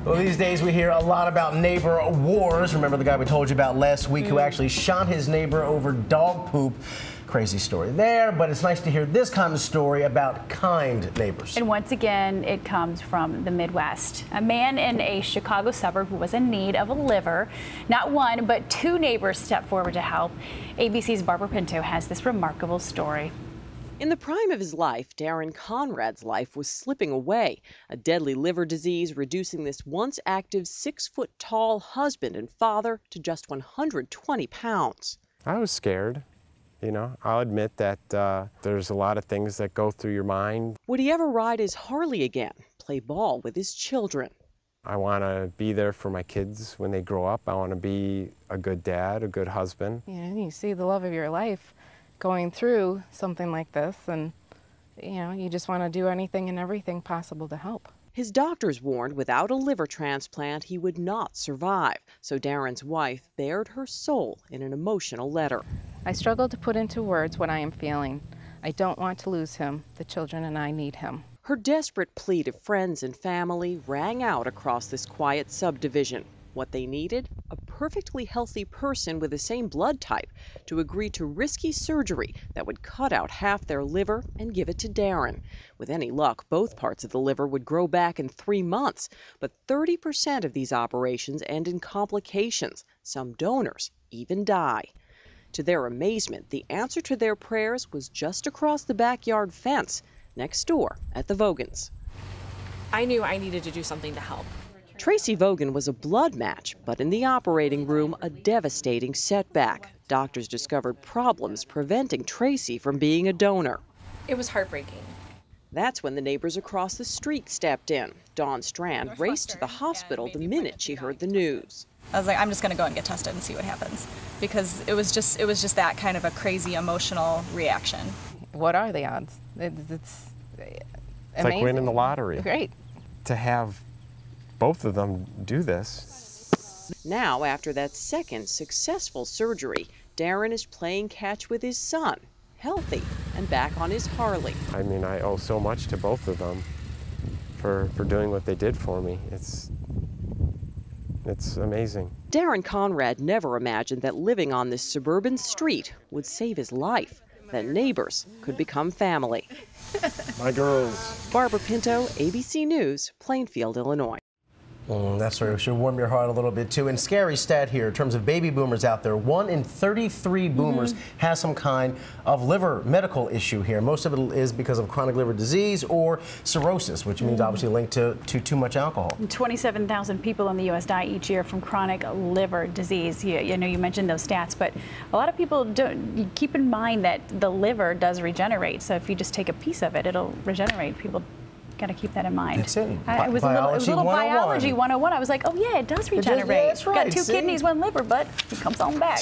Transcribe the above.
Well, these days we hear a lot about neighbor wars. Remember the guy we told you about last week who actually shot his neighbor over dog poop? Crazy story there, but it's nice to hear this kind of story about kind neighbors. And once again, it comes from the Midwest. A man in a Chicago suburb was in need of a liver. Not one, but two neighbors stepped forward to help. ABC's Barbara Pinto has this remarkable story. In the prime of his life, Darren Conrad's life was slipping away, a deadly liver disease reducing this once active 6-foot-tall husband and father to just 120 pounds. I was scared. You know, I'll admit that there's a lot of things that go through your mind. Would he ever ride his Harley again, play ball with his children? I want to be there for my kids when they grow up. I want to be a good dad, a good husband. You know, you see the love of your life going through something like this, and you know, you just want to do anything and everything possible to help. His doctors warned without a liver transplant he would not survive, so Darren's wife bared her soul in an emotional letter. I struggle to put into words what I am feeling. I don't want to lose him. The children and I need him. Her desperate plea to friends and family rang out across this quiet subdivision. What they needed? A perfectly healthy person with the same blood type to agree to risky surgery that would cut out half their liver and give it to Darren. With any luck, both parts of the liver would grow back in 3 months, but 30% of these operations end in complications. Some donors even die. To their amazement, the answer to their prayers was just across the backyard fence, next door at the Vogans. I knew I needed to do something to help. Tracy Vogan was a blood match, but in the operating room, a devastating setback. Doctors discovered problems preventing Tracy from being a donor. It was heartbreaking. That's when the neighbors across the street stepped in. Dawn Strand raced to the hospital the minute she heard the news. I was like, I'm just going to go and get tested and see what happens, because it was just that kind of a crazy emotional reaction. What are the odds? It's amazing. Like winning the lottery. Great. To have both of them do this. Now, after that second successful surgery, Darren is playing catch with his son, healthy and back on his Harley. I mean, I owe so much to both of them for doing what they did for me. It's amazing. Darren Conrad never imagined that living on this suburban street would save his life, that neighbors could become family. My girls. Barbara Pinto, ABC News, Plainfield, Illinois. That story should warm your heart a little bit too. And scary stat here in terms of baby boomers out there, 1 in 33 boomers has some kind of liver medical issue here. Most of it is because of chronic liver disease or cirrhosis, which means obviously linked to too much alcohol. 27,000 people in the U.S. die each year from chronic liver disease. You know, you mentioned those stats, but a lot of people don't keep in mind that the liver does regenerate. So if you just take a piece of it, it'll regenerate. People got to keep that in mind. That's it. It was a little biology 101. I was like, oh yeah, it does regenerate. That's right. Got 2 kidneys, 1 liver, but it comes on back.